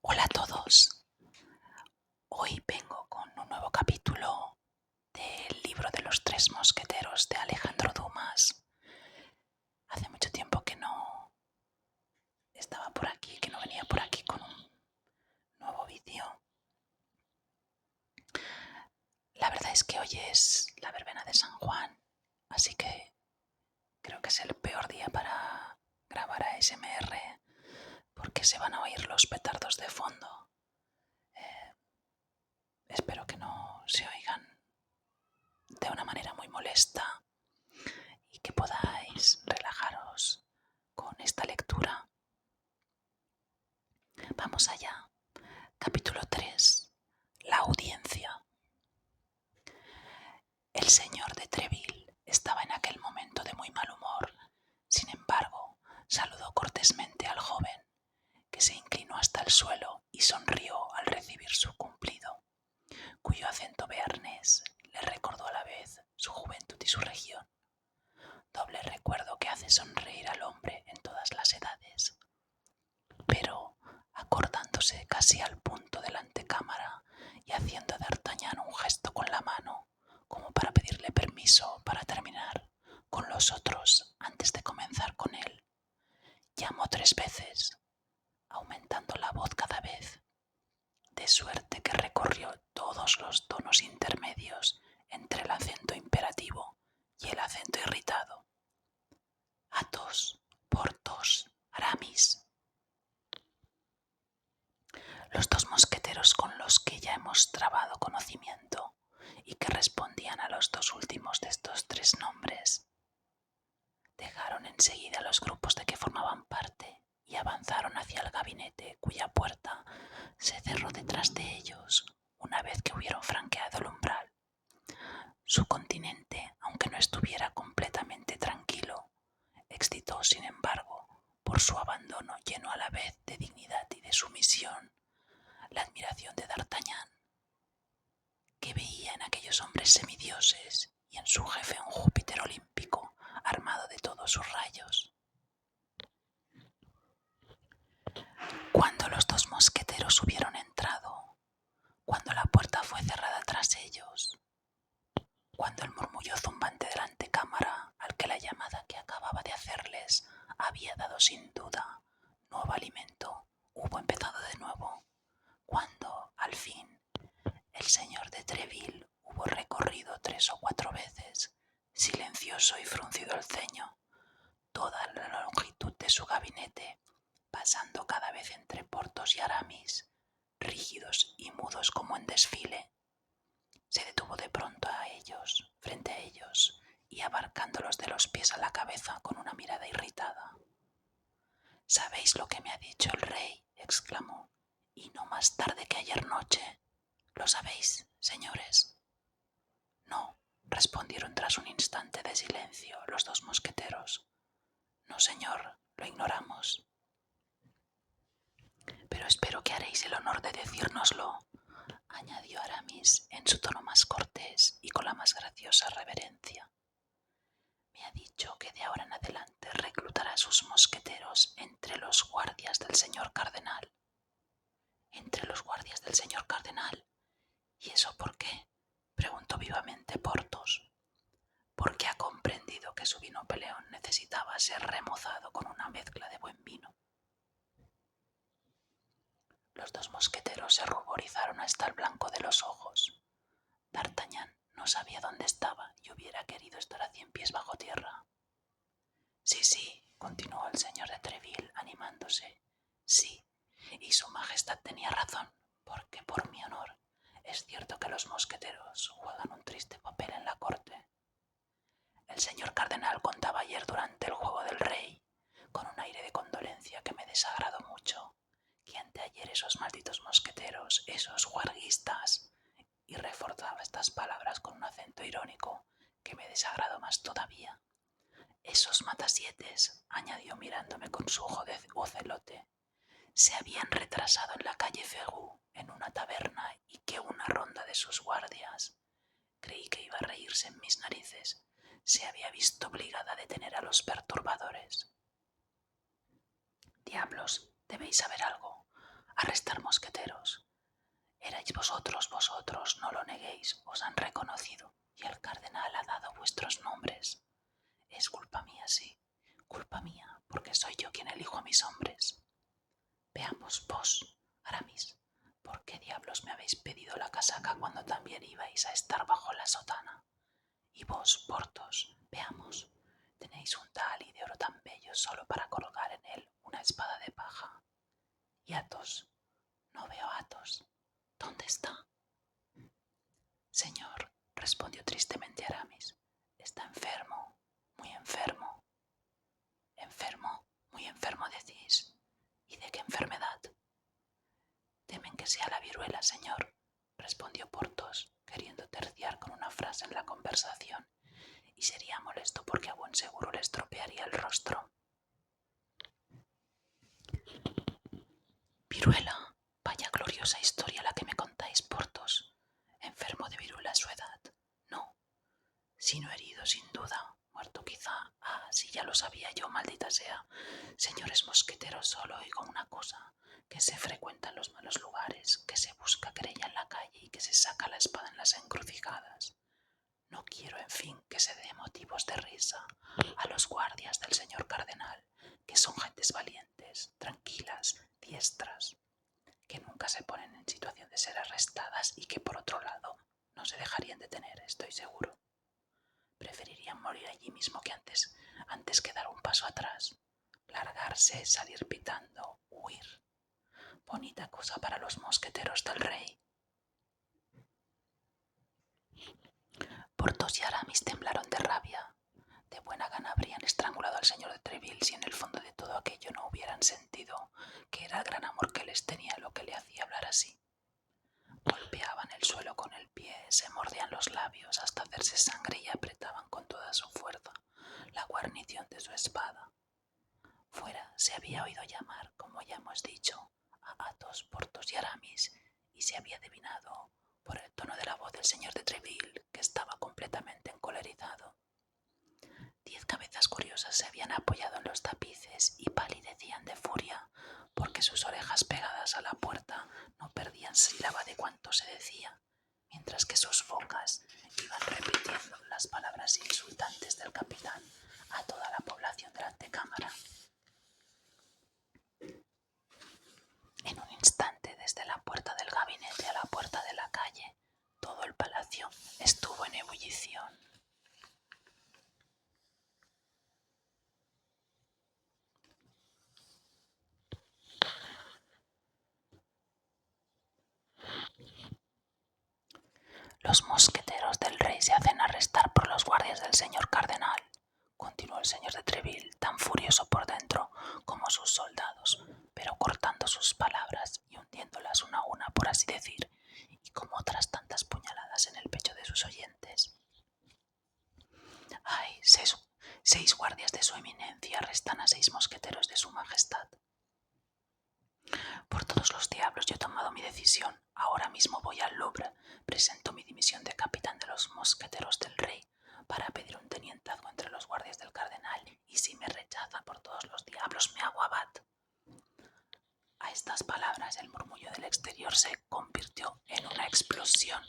Hola a todos, hoy vengo con un nuevo capítulo del libro de los tres mosqueteros de Alejandro Dumas. Hace mucho tiempo que no estaba por aquí, que no venía por aquí con un nuevo vídeo. La verdad es que hoy es la verbena de San Juan, así que creo que es el peor día para grabar ASMR porque se van a oír los petardos de fondo. Espero que no se oigan de una manera muy molesta y que podáis relajaros con esta lectura. Vamos allá. Capítulo 3. La audiencia. El señor de Treville estaba en aquel momento de muy mal humor. Sin embargo, saludó cortésmente al joven, que se inclinó hasta el suelo y sonrió al recibir su cumplido, cuyo acento bearnés le recordó a la vez su juventud y su región. Doble recuerdo que hace sonreír al hombre en todas las edades. Pero, acordándose casi al punto de la antecámara y haciendo a D'Artagnan un gesto con la mano, como para pedirle permiso para terminar con los otros antes de comenzar con él, llamó 3 veces, aumentando la voz cada vez, de suerte que recorrió todos los tonos intermedios entre el acento imperativo y el acento irritado. Athos, Porthos, Aramis. Los 2 mosqueteros con los que ya hemos trabado conocimiento y que respondían a los 2 últimos de estos 3 nombres, dejaron enseguida los grupos de que formaban parte y avanzaron hacia el gabinete, cuya puerta se cerró detrás de ellos una vez que hubieron franqueado el umbral. Su continente, aunque no estuviera completamente tranquilo, excitó, sin embargo, por su abandono lleno a la vez de dignidad y de sumisión, la admiración de D'Artagnan, que veía en aquellos hombres semidioses y en su jefe un Júpiter olímpico armado de todos sus rayos. Cuando los 2 mosqueteros hubieron entrado, cuando la puerta fue cerrada tras ellos, cuando el murmullo zumbante de la antecámara, al que la llamada que acababa de hacerles había dado sin duda nuevo alimento, hubo empezado de nuevo, cuando, al fin, el señor de Treville hubo recorrido 3 o 4 veces, silencioso y fruncido el ceño, toda la longitud de su gabinete, pasando cada vez entre Porthos y Aramis, rígidos y mudos como en desfile. Se detuvo de pronto frente a ellos, y abarcándolos de los pies a la cabeza con una mirada irritada. «¿Sabéis lo que me ha dicho el rey?», exclamó, «y no más tarde que ayer noche. ¿Lo sabéis, señores?». «No», respondieron tras un instante de silencio los 2 mosqueteros. «No, señor, lo ignoramos». «Pero espero que haréis el honor de decírnoslo», añadió Aramis en su tono más cortés y con la más graciosa reverencia. «Me ha dicho que de ahora en adelante reclutará a sus mosqueteros entre los guardias del señor cardenal». «¿Entre los guardias del señor cardenal? ¿Y eso por qué?», preguntó vivamente Porthos. «Porque ha comprendido que su vino peleón necesitaba ser remozado con una mezcla de buen vino». Los 2 mosqueteros se ruborizaron hasta el blanco de los ojos. D'Artagnan no sabía dónde estaba y hubiera querido estar a 100 pies bajo tierra. «Sí», continuó el señor de Treville, animándose. «Sí, y su majestad tenía razón, porque, por mi honor, es cierto que los mosqueteros juegan un triste papel en la corte. El señor cardenal contaba ayer durante el juego del rey, con un aire de condolencia que me desagradó mucho, que anteayer esos malditos mosqueteros, esos juerguistas», y reforzaba estas palabras con un acento irónico que me desagradó más todavía, «esos matasietes», añadió mirándome con su ojo de ocelote, «se habían retrasado en la calle Ferou, en una taberna, y que una ronda de sus guardias», creí que iba a reírse en mis narices, «se había visto obligada a detener a los perturbadores». «Diablos, debéis saber algo», arrestar mosqueteros. Erais vosotros, no lo neguéis, os han reconocido y el cardenal ha dado vuestros nombres. Es culpa mía, sí, culpa mía, porque soy yo quien elijo a mis hombres. Veamos vos, Aramis, ¿por qué diablos me habéis pedido la casaca cuando también ibais a estar bajo la sotana? Y vos, Porthos, veamos, tenéis un tahalí de oro tan bello solo para colgar en él una espada de paja. Y Athos, no veo a Athos. ¿Dónde está? Señor, respondió tristemente Aramis, está enfermo, muy enfermo. ¿Enfermo? Muy enfermo decís. ¿Y de qué enfermedad? Temen que sea la viruela, señor, respondió Porthos, queriendo terciar con una frase en la conversación, y sería molesto porque a buen seguro le estropearía el rostro. Viruela, vaya gloriosa historia la que me contáis, Porthos. ¿Enfermo de viruela a su edad? No, sino herido sin duda, muerto quizá. Ah, sí, ya lo sabía yo, maldita sea. Señores mosqueteros, solo oigo una cosa, que se frecuenta en los malos lugares, que se busca querella en la calle y que se saca la espada en las encrucijadas. No quiero, en fin, que se dé motivos de risa a los guardias del señor cardenal, que son gentes valientes, tranquilas, diestras, que nunca se ponen en situación de ser arrestadas y que, por otro lado, no se dejarían detener, estoy seguro. Preferirían morir allí mismo que antes que dar un paso atrás, largarse, salir pitando, huir. Bonita cosa para los mosqueteros del rey. Porthos y Aramis temblaron de rabia. De buena gana habrían estrangulado al señor de Treville si en el fondo de todo aquello no hubieran sentido que era el gran amor que les tenía lo que le hacía hablar así. Golpeaban el suelo con el pie, se mordían los labios hasta hacerse sangre y apretaban con toda su fuerza la guarnición de su espada. Fuera se había oído llamar, como ya hemos dicho, a Athos, Porthos y Aramis, y se había adivinado por el tono de la voz del señor de Treville que estaba completamente encolerizado. 10 cabezas curiosas se habían apoyado en los tapices y palidecían de furia, porque sus orejas pegadas a la puerta no perdían sílaba de cuanto se decía, mientras que sus bocas iban repitiendo las palabras insultantes del capitán a toda la población de la antecámara. En un instante, desde la puerta del gabinete a la puerta de la calle, todo el palacio estuvo en ebullición. Los mosqueteros del rey se hacen arrestar por los guardias del señor cardenal, continuó el señor de Treville, tan furioso por dentro como sus soldados, pero cortando sus palabras y hundiéndolas una a una, por así decir, y como otras tantas puñaladas en el pecho de sus oyentes. ¡Ay! Seis guardias de su eminencia arrestan a 6 mosqueteros de su majestad. Por todos los diablos, yo he tomado mi decisión. Ahora mismo voy al Louvre, presento mi dimisión de capitán de los mosqueteros del rey para pedir un tenientazgo entre los guardias del cardenal, y si me rechaza, por todos los diablos me hago abad. A estas palabras el murmullo del exterior se convirtió en una explosión.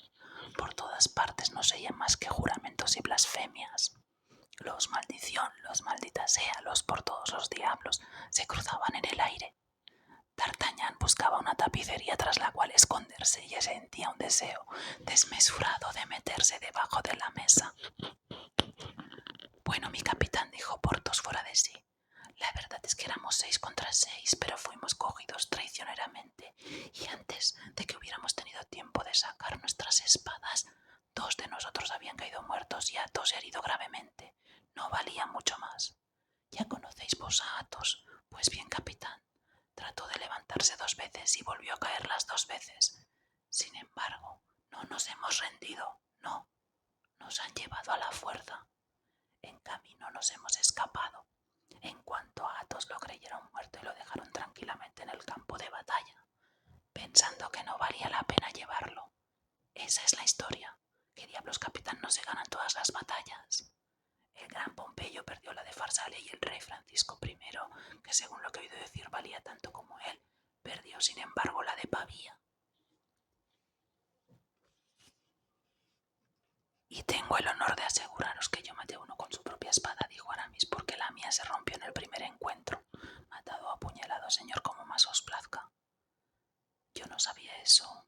Por todas partes no se oían más que juramentos y blasfemias. Los maldición, los maldita sea, los por todos los diablos se cruzaban en el aire. D'Artagnan buscaba una tapicería tras la cual esconderse y sentía un deseo desmesurado de meterse debajo de la mesa. Bueno, mi capitán, dijo Porthos fuera de sí, la verdad es que éramos 6 contra 6, pero fuimos cogidos traicioneramente, y antes de que hubiéramos tenido tiempo de sacar nuestras espadas, 2 de nosotros habían caído muertos y Athos herido gravemente. No valía mucho más. ¿Ya conocéis vos a Athos? Pues bien, capitán, trató de levantarse 2 veces y volvió a caer las 2 veces. Sin embargo, no nos hemos rendido, no. Nos han llevado a la fuerza. En camino nos hemos escapado. En cuanto a Athos, lo creyeron muerto y lo dejaron tranquilamente en el campo de batalla, pensando que no valía la pena llevarlo. Esa es la historia. ¿Qué diablos, capitán, no se ganan todas las batallas? El gran Pompeyo perdió la de Farsalia y el rey Francisco I, que según lo que he oído decir valía tanto como él, perdió sin embargo, la de Pavía. Y tengo el honor de aseguraros que yo maté a uno con su propia espada, dijo Aramis, porque la mía se rompió en el primer encuentro. Matado o apuñalado, señor, como más os plazca. Yo no sabía eso,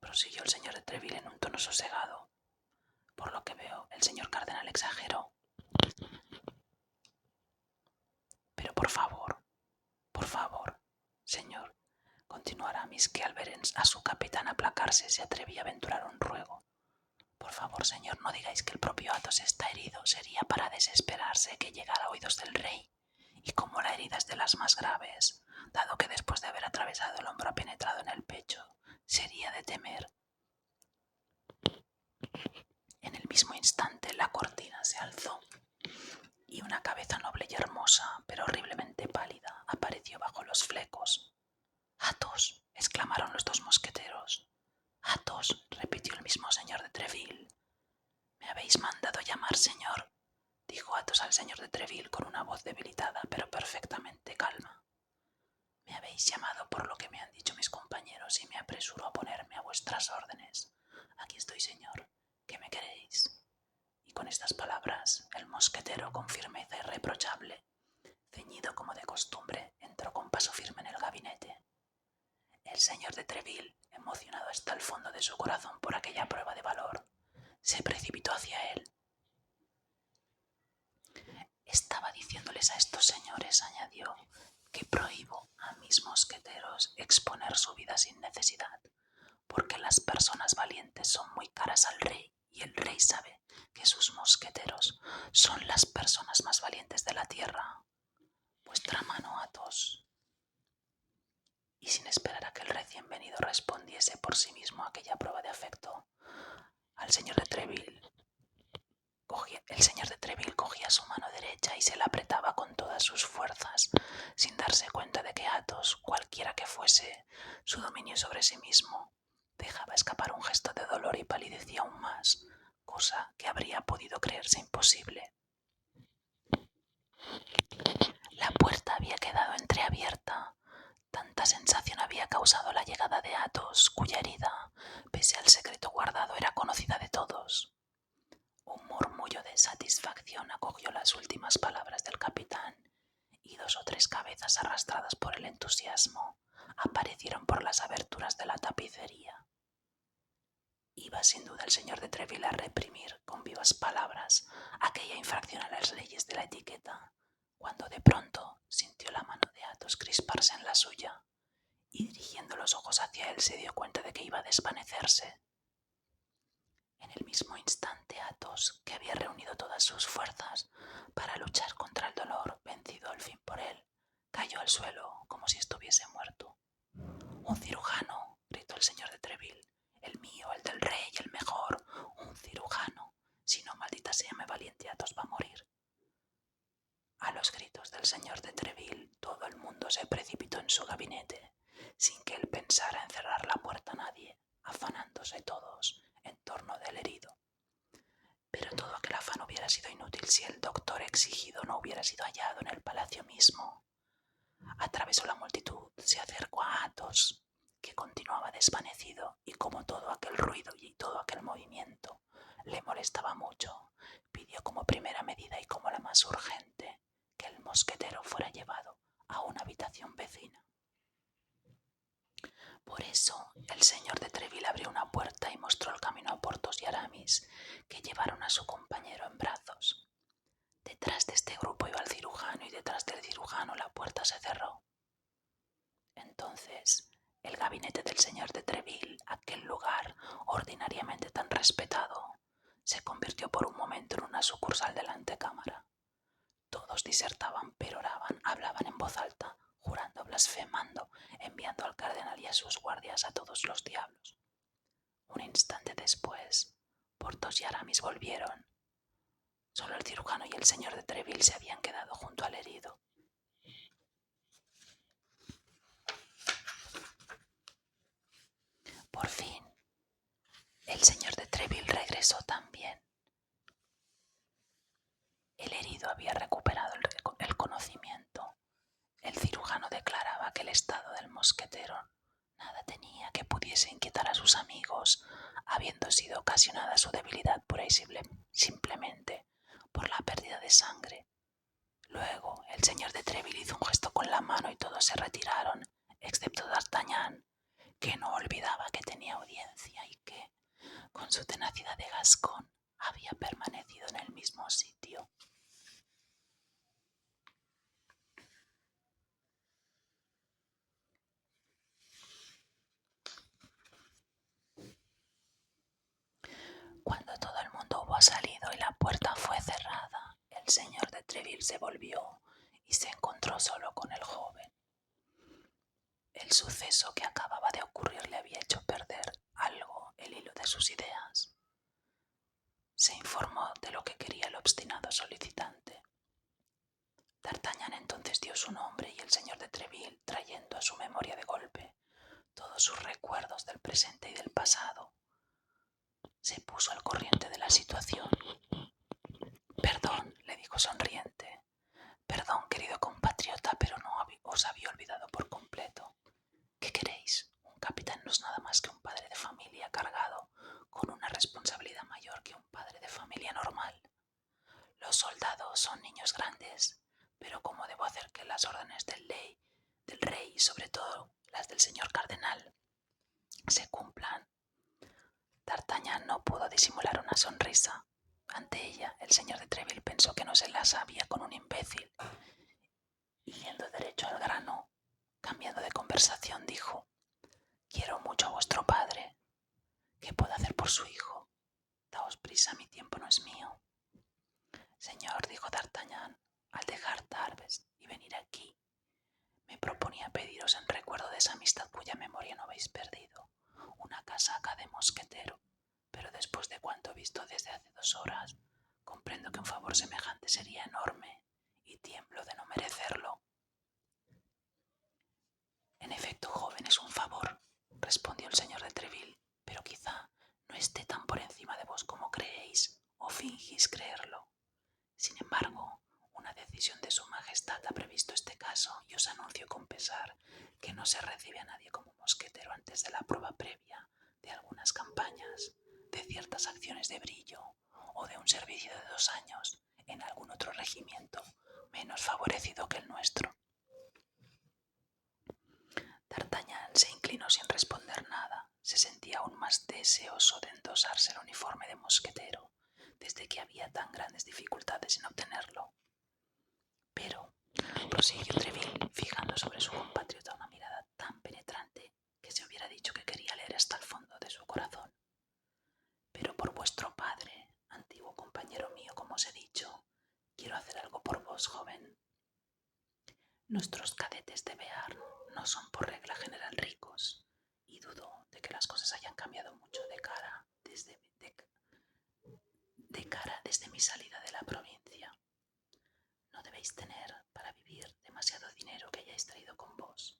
prosiguió el señor de Treville en un tono sosegado. Por lo que veo, el señor cardenal exageró. Pero por favor, señor, continuó Aramis, que al ver a su capitán aplacarse se atrevía a aventurar un ruego. Por favor, señor, no digáis que el propio Athos está herido. Sería para desesperarse que llegara a oídos del rey. Y como la herida es de las más graves, dado que después de haber atravesado el hombro ha penetrado en el pecho, sería de temer. En el mismo instante la cortina se alzó y una cabeza noble y hermosa, pero horriblemente pálida, apareció bajo los flecos. «¡Athos!», exclamaron los dos mosqueteros. «¡Athos!», repitió el mismo señor de Treville. «¿Me habéis mandado llamar, señor?», dijo Athos al señor de Treville con una voz debilitada pero perfectamente calma. «Me habéis llamado por lo que me han dicho mis compañeros y me apresuro a ponerme a vuestras órdenes. Aquí estoy, señor. ¿Qué me queréis?». Y con estas palabras, el mosquetero, con firmeza irreprochable, ceñido como de costumbre, entró con paso firme en el gabinete. El señor de Treville, emocionado hasta el fondo de su corazón por aquella prueba de valor, se precipitó hacia él. «Estaba diciéndoles a estos señores», añadió, «que prohíbo a mis mosqueteros exponer su vida sin necesidad, porque las personas valientes son muy caras al rey y el rey sabe que sus mosqueteros son las personas más valientes de la tierra. Vuestra mano, Athos». Y sin esperar a que el recién venido respondiese por sí mismo a aquella prueba de afecto, el señor de Treville cogía su mano derecha y se la apretaba con todas sus fuerzas, sin darse cuenta de que Athos, cualquiera que fuese su dominio sobre sí mismo, dejaba escapar un gesto de dolor y palidecía aún más, cosa que habría podido creerse imposible. La puerta había quedado entreabierta. Tanta sensación había causado la llegada de Athos, cuya herida, pese al secreto guardado, era conocida de todos. Un murmullo de satisfacción acogió las últimas palabras del capitán, y 2 o 3 cabezas arrastradas por el entusiasmo aparecieron por las aberturas de la tapicería. Iba sin duda el señor de Treville a reprimir con vivas palabras aquella infracción a las leyes de la etiqueta, cuando de pronto sintió la mano de Athos crisparse en la suya, y dirigiendo los ojos hacia él se dio cuenta de que iba a desvanecerse. En el mismo instante Athos, que había reunido todas sus fuerzas para luchar contra el dolor, vencido al fin por él, cayó al suelo como si estuviese muerto. «¡Un cirujano!», gritó el señor de Treville. «El mío, el del rey, el mejor. Un cirujano. Si no, maldita sea, mi valiente Athos va a morir». A los gritos del señor de Treville, todo el mundo se precipitó en su gabinete, sin que él pensara en cerrar la puerta a nadie, afanándose todos en torno del herido. Pero todo aquel afán hubiera sido inútil si el doctor exigido no hubiera sido hallado en el palacio mismo. Atravesó la multitud, se acercó a Athos, que continuaba desvanecido, y como todo aquel ruido y todo aquel movimiento le molestaba mucho, pidió como primera medida y como la más urgente que el mosquetero fuera llevado a una habitación vecina. Por eso el señor de Treville abrió una puerta y mostró el camino a Porthos y Aramis, que llevaron a su compañero en brazos. Detrás de este grupo iba el cirujano y detrás del cirujano la puerta se cerró. Entonces el gabinete del señor de Treville, aquel lugar ordinariamente tan respetado, se convirtió por un momento en una sucursal de la antecámara. Todos disertaban, peroraban, hablaban en voz alta, jurando, blasfemando, enviando al cardenal y a sus guardias a todos los diablos. Un instante después, Porthos y Aramis volvieron. Solo el cirujano y el señor de Treville se habían quedado junto al herido. Por fin, el señor de Treville regresó también. El herido había recuperado el conocimiento. El cirujano declaraba aquel estado del mosquetero nada tenía que pudiese inquietar a sus amigos, habiendo sido ocasionada su debilidad pura y simplemente por la pérdida de sangre. Luego el señor de Treville hizo un gesto con la mano y todos se retiraron, excepto D'Artagnan, que no olvidaba que tenía audiencia y que, con su tenacidad de Gascón, había permanecido en el mismo sitio. Cuando todo el mundo hubo salido y la puerta fue cerrada, el señor de Treville se volvió y se encontró solo con el joven. El suceso que acababa de ocurrir le había hecho perder algo el hilo de sus ideas. Se informó de lo que quería el obstinado solicitante. D'Artagnan entonces dio su nombre y el señor de Treville, trayendo a su memoria de golpe todos sus recuerdos del presente y del pasado, se puso al corriente de la situación. Perdón, le dijo sonriente. Perdón, querido compatriota, pero no os había olvidado por completo. ¿Qué queréis? Un capitán no es nada más que un padre de familia cargado con una responsabilidad mayor que un padre de familia normal. Los soldados son niños grandes, pero ¿cómo debo hacer que las órdenes del rey y sobre todo las del señor cardenal se cumplan? D'Artagnan no pudo disimular una sonrisa. Ante ella, el señor de Treville pensó que no se la sabía con un imbécil y, yendo derecho al grano, cambiando de conversación, dijo: «Quiero mucho a vuestro padre. ¿Qué puedo hacer por su hijo? Daos prisa, mi tiempo no es mío». «Señor», dijo D'Artagnan, «al dejar Tarbes y venir aquí, me proponía pediros en recuerdo de esa amistad cuya memoria no habéis perdido, una casaca de mosquetero. Pero después de cuanto he visto desde hace 2 horas, comprendo que un favor semejante sería enorme y tiemblo de no merecerlo». «En efecto, joven, es un favor», respondió el señor de Treville, «pero quizá no esté tan por encima de vos como creéis o fingís creerlo. Sin embargo, una decisión de su majestad ha previsto este caso y os anuncio con pesar que no se recibe a nadie como mosquetero antes de la prueba previa de algunas campañas, de ciertas acciones de brillo o de un servicio de 2 años en algún otro regimiento menos favorecido que el nuestro». D'Artagnan se inclinó sin responder nada. Se sentía aún más deseoso de endosarse el uniforme de mosquetero, desde que había tan grandes dificultades en obtenerlo. «Pero», prosiguió Treville, fijando sobre su compatriota una mirada tan penetrante que se hubiera dicho que quería leer hasta el fondo de su corazón, «pero por vuestro padre, antiguo compañero mío, como os he dicho, quiero hacer algo por vos, joven. Nuestros cadetes de Bearn no son por regla general ricos, y dudo de que las cosas hayan cambiado mucho de cara desde mi salida de la provincia. No debéis tener para vivir demasiado dinero que hayáis traído con vos».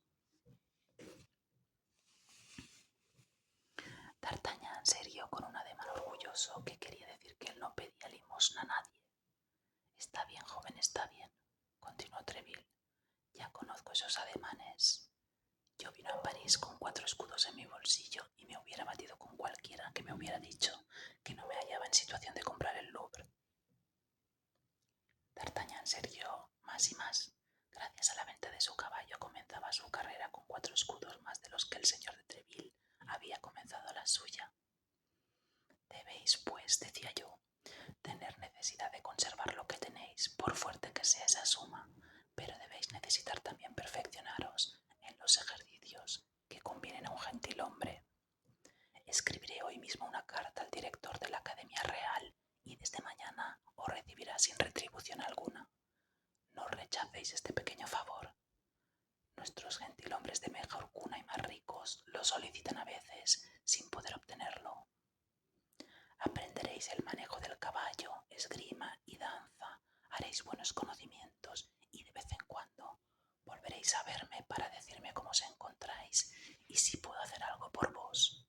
D'Artagnan se irguió con un ademán orgulloso que quería decir que él no pedía limosna a nadie. «Está bien, joven, está bien», continuó Treville. «Ya conozco esos ademanes. Yo vine a París con 4 escudos en mi bolsillo y me hubiera batido con cualquiera que me hubiera dicho que no me hallaba en situación de comprar el Louvre». D'Artagnan se irguió más y más. Gracias a la venta de su caballo comenzaba su carrera con 4 escudos más de los que el señor de Treville había comenzado la suya. «Debéis, pues», decía yo, «tener necesidad de conservar lo que tenéis, por fuerte que sea esa suma, pero debéis necesitar también perfeccionaros en los ejercicios que convienen a un gentilhombre. Escribiré hoy mismo una carta al director de la Academia Real y desde mañana os recibirá sin retribución alguna. No rechacéis este pequeño favor. Nuestros gentilhombres de mejor cuna y más ricos lo solicitan a veces sin poder obtenerlo. Aprenderéis el manejo del caballo, esgrima y danza, haréis buenos conocimientos y de vez en cuando volveréis a verme para decirme cómo os encontráis y si puedo hacer algo por vos».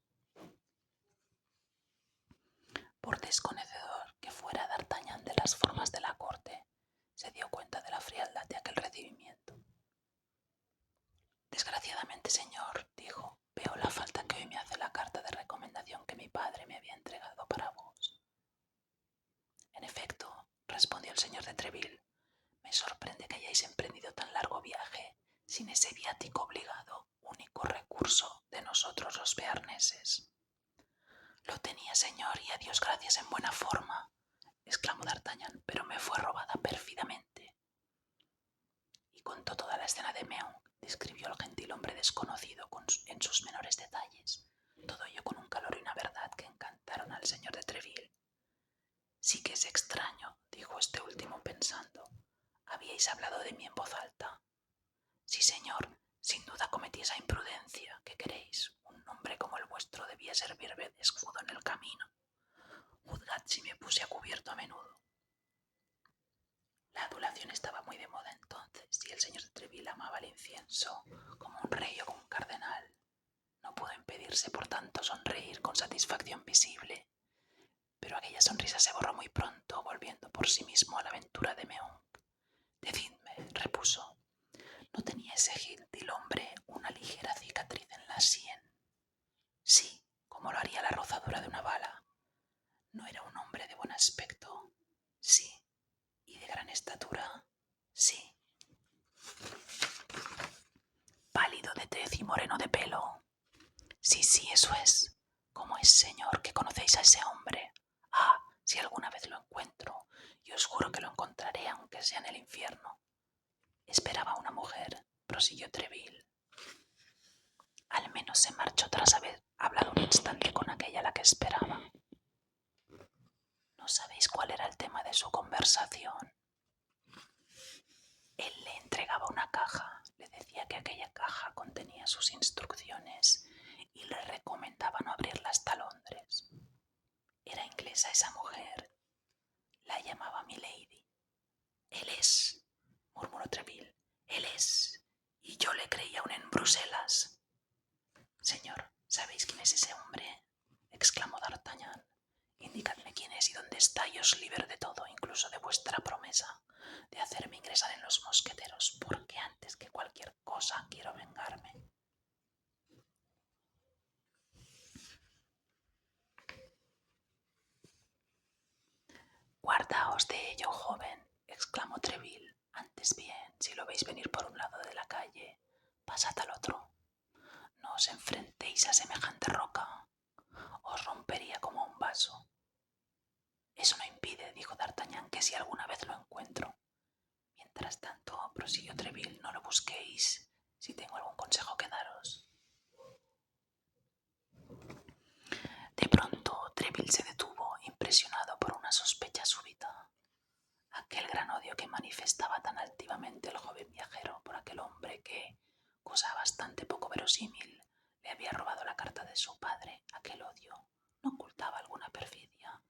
Por desconocedor que fuera D'Artagnan de las formas de la corte, se dio cuenta de la frialdad de aquel recibimiento. viático obligado, único recurso de nosotros los bearneses. Lo tenía, señor, y a Dios gracias en buena forma, exclamó D'Artagnan, pero me fue robada pérfidamente. Y contó toda la escena de Meung, describió al gentilhombre desconocido en sus menores detalles, todo ello con un calor y una verdad que encantaron al señor de Treville. Sí que es extraño, dijo este último pensando. ¿Habíais hablado de mí en voz alta? Sí, señor, sin duda cometí esa imprudencia. ¿Qué queréis? Un hombre como el vuestro debía servirme de escudo en el camino. Juzgad si me puse a cubierto a menudo. La adulación estaba muy de moda entonces, y el señor de Treville amaba el incienso como un rey o como un cardenal. No pudo impedirse, por tanto, sonreír con satisfacción visible, pero aquella sonrisa se borró muy pronto, volviendo por sí mismo a la aventura de Meung. Decidme, repuso, ¿no tenía ese gentil hombre una ligera cicatriz en la sien? Sí, como lo haría la rozadura de una bala. ¿No era un hombre de buen aspecto? Sí. ¿Y de gran estatura? Sí. Pálido de tez y moreno de pelo. Sí, eso es. ¿Cómo es, señor, que conocéis a ese hombre? Ah, si alguna vez lo encuentro, y os juro que lo encontraré aunque sea en el infierno. Esperaba una mujer, prosiguió Treville. Al menos se marchó tras haber hablado un instante con aquella a la que esperaba. ¿No sabéis cuál era el tema de su conversación? Él le entregaba una caja, le decía que aquella caja contenía sus instrucciones y le recomendaba no abrirla hasta Londres. Era inglesa esa mujer. La llamaba Milady. Él es, murmuró Treville, él es, y yo le creía aún en Bruselas. Señor, ¿sabéis quién es ese hombre? Exclamó D'Artagnan. Indicadme quién es y dónde está y os libero de todo, incluso de vuestra promesa de hacerme ingresar en los mosqueteros, porque antes que cualquier cosa quiero vengarme. Guardaos de ello, joven, exclamó Treville. Antes bien, si lo veis venir por un lado de la calle, pasad al otro. No os enfrentéis a semejante roca. Os rompería como un vaso. Eso no impide, dijo D'Artagnan, que si alguna vez lo encuentro. Mientras tanto, prosiguió Treville, no lo busquéis, si tengo algún consejo que daros. De pronto, Treville se detuvo, impresionado por una sospecha súbita. Aquel gran odio que manifestaba tan altivamente el joven viajero por aquel hombre que, cosa bastante poco verosímil, le había robado la carta de su padre, aquel odio no ocultaba alguna perfidia.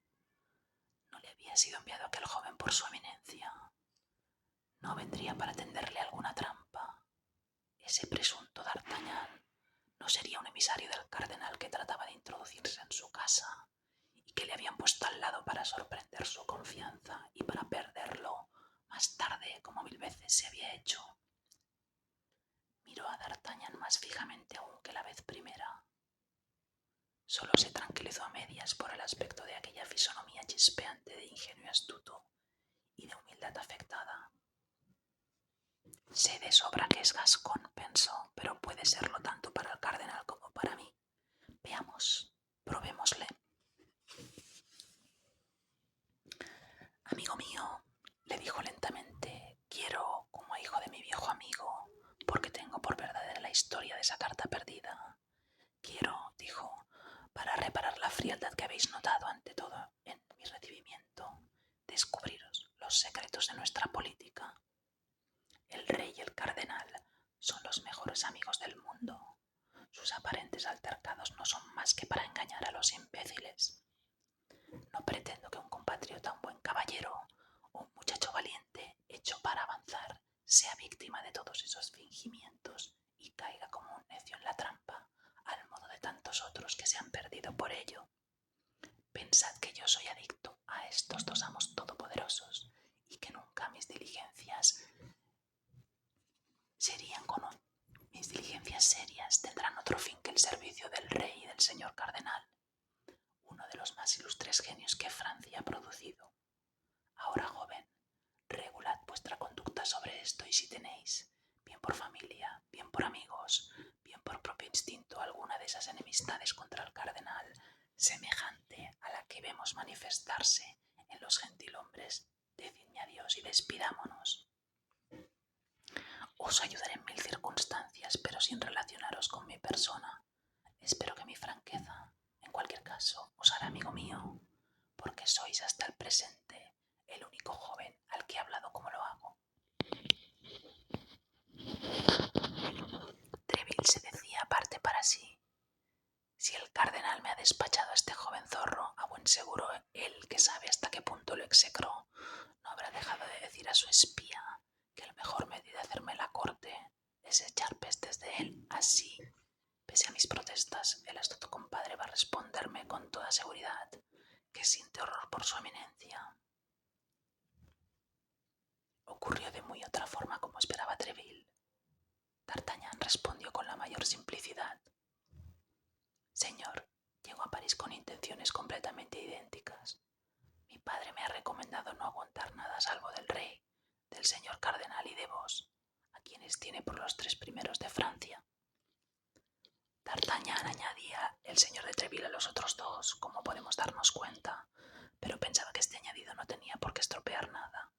No le había sido enviado aquel joven por su eminencia. No vendría para tenderle alguna trampa. Ese presunto D'Artagnan no sería un emisario del cardenal que trataba de introducirse en su casa y que le habían puesto al lado para sorprender su confianza y para perderlo más tarde, como 1000 veces se había hecho. Miró a D'Artagnan más fijamente aún que la vez primera. Solo se tranquilizó a medias por el aspecto de aquella fisonomía chispeante de ingenio astuto y de humildad afectada. Sé de sobra que es gascón, pensó, pero puede serlo tanto para el cardenal como para mí. Veamos, probémosle. Amigo mío, le dijo lentamente, quiero, como hijo de mi viejo amigo, porque tengo por verdadera la historia de esa carta perdida. Quiero, dijo, para reparar la frialdad que habéis notado ante todo en mi recibimiento, descubriros los secretos de nuestra política. El rey y el cardenal son los mejores amigos del mundo. Sus aparentes altercados no son más que para engañar a los imbéciles. No pretendo que un compatriota, un buen caballero o un muchacho valiente hecho para avanzar sea víctima de todos esos fingimientos y caiga como un necio en la trampa, al modo de tantos otros que se han perdido por ello. Pensad que yo soy adicto a estos dos amos todopoderosos y que nunca mis diligencias serias tendrán otro fin que el servicio del rey y del señor cardenal, uno de los más ilustres genios que Francia ha producido. Ahora, joven, regulad vuestra conducta sobre esto y si tenéis, bien por familia, bien por por amigos, bien por propio instinto, alguna de esas enemistades contra el cardenal, semejante a la que vemos manifestarse en los gentilhombres, decidme adiós y despidámonos. Os ayudaré en 1000 circunstancias, pero sin relacionaros con mi persona. Espero que mi franqueza, en cualquier caso, os hará amigo mío, porque sois hasta el presente el único joven al que he hablado como lo hago. Treville se decía aparte para sí: si el cardenal me ha despachado a este joven zorro, a buen seguro él, que sabe hasta qué punto lo execró, no habrá dejado de decir a su espía que el mejor medio de hacerme la corte es echar pestes de él. Así, pese a mis protestas, el astuto compadre va a responderme con toda seguridad que siente horror por su eminencia. Ocurrió de muy otra forma como esperaba Treville. D'Artagnan respondió con la mayor simplicidad: Señor, llego a París con intenciones completamente idénticas. Mi padre me ha recomendado no aguantar nada salvo del rey, del señor cardenal y de vos, a quienes tiene por los 3 primeros de Francia. D'Artagnan añadía el señor de Treville a los otros 2, como podemos darnos cuenta, pero pensaba que este añadido no tenía por qué estropear nada.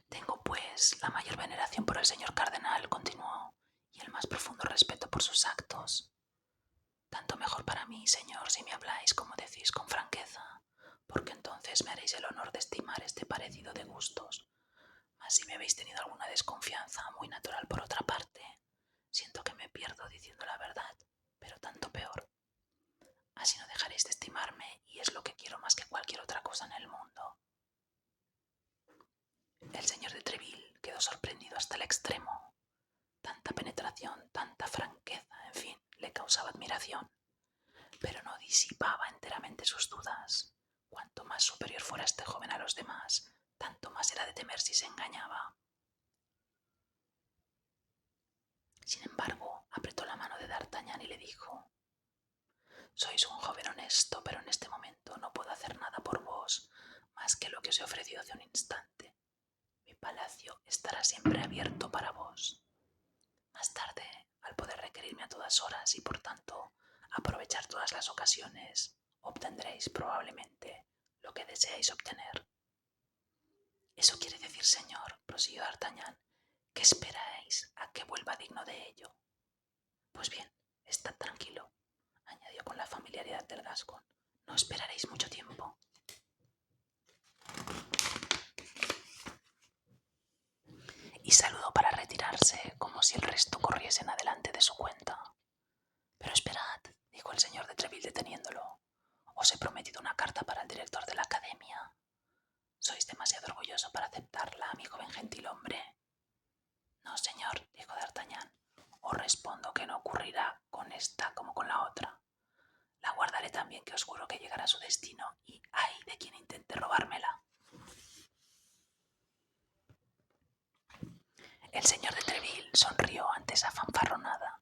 Tengo, pues, la mayor veneración por el señor cardenal, continuó, y el más profundo respeto por sus actos. Tanto mejor para mí, señor, si me habláis, como decís, con franqueza, porque entonces me haréis el honor de estimar este parecido de gustos. Mas si me habéis tenido alguna desconfianza, muy natural por otra parte, siento que me pierdo diciendo la verdad, pero tanto peor. Así no dejaréis de estimarme, y es lo que quiero más que cualquier otra cosa en el mundo. El señor de Treville quedó sorprendido hasta el extremo. Tanta penetración, tanta franqueza, en fin, le causaba admiración, pero no disipaba enteramente sus dudas. Cuanto más superior fuera este joven a los demás, tanto más era de temer si se engañaba. Sin embargo, apretó la mano de D'Artagnan y le dijo: sois un joven honesto, pero en este momento no puedo hacer nada por vos, más que lo que os he ofrecido hace un instante. Mi palacio estará siempre abierto para vos. Más tarde, al poder requerirme a todas horas y, por tanto, aprovechar todas las ocasiones, obtendréis probablemente lo que deseáis obtener. Eso quiere decir, señor, prosiguió D'Artagnan, que esperáis a que vuelva digno de ello. Pues bien, estad tranquilo, añadió con la familiaridad del gascón. No esperaréis mucho tiempo. Y saludó para retirarse, como si el resto corriesen adelante de su cuenta. Pero esperad, dijo el señor de Treville deteniéndolo. Os he prometido una carta para el director de la academia. Sois demasiado orgulloso para aceptarla, mi joven gentilhombre. No, señor, dijo D'Artagnan. Os respondo que no ocurrirá con esta como con la otra. La guardaré tan bien que os juro que llegará a su destino, y ay de quien intente robármela. El señor de Treville sonrió ante esa fanfarronada,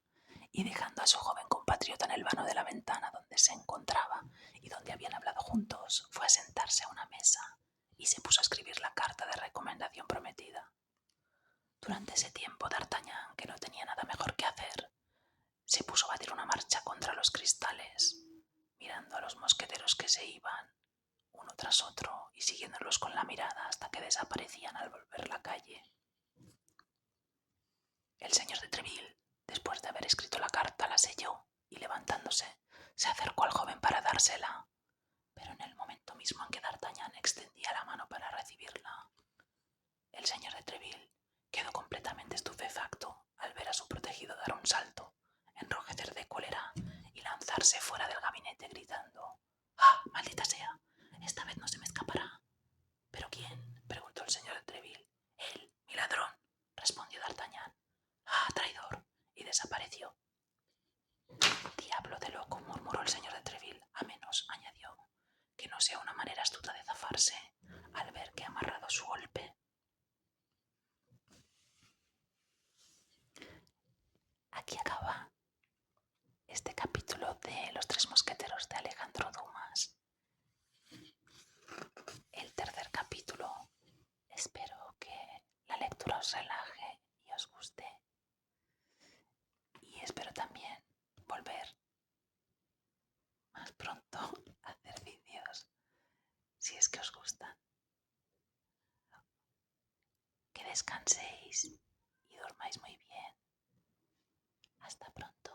y dejando a su joven compatriota en el vano de la ventana donde se encontraba y donde habían hablado juntos, fue a sentarse a una mesa y se puso a escribir la carta de recomendación prometida. Durante ese tiempo, D'Artagnan, que no tenía nada mejor que hacer, se puso a batir una marcha contra los cristales, mirando a los mosqueteros que se iban uno tras otro y siguiéndolos con la mirada hasta que desaparecían al volver la calle. El señor de Treville, después de haber escrito la carta, la selló y, levantándose, se acercó al joven para dársela. Pero en el momento mismo en que D'Artagnan extendía la mano para recibirla, el señor de Treville quedó completamente estupefacto al ver a su protegido dar un salto, enrojecer de cólera y lanzarse fuera del gabinete gritando: ¡Ah, maldita sea! Esta vez no se me escapará. ¿Pero quién?, preguntó el señor de Treville. Él, mi ladrón, respondió D'Artagnan. ¡Ah, traidor! Y desapareció. Diablo de loco, murmuró el señor de Treville, a menos, añadió, que no sea una manera astuta de zafarse al ver que ha amarrado su golpe. Aquí acaba este capítulo de Los Tres Mosqueteros de Alejandro Dumas. El tercer capítulo, espero que la lectura os relaje y os guste. descanséis y durmáis muy bien. Hasta pronto.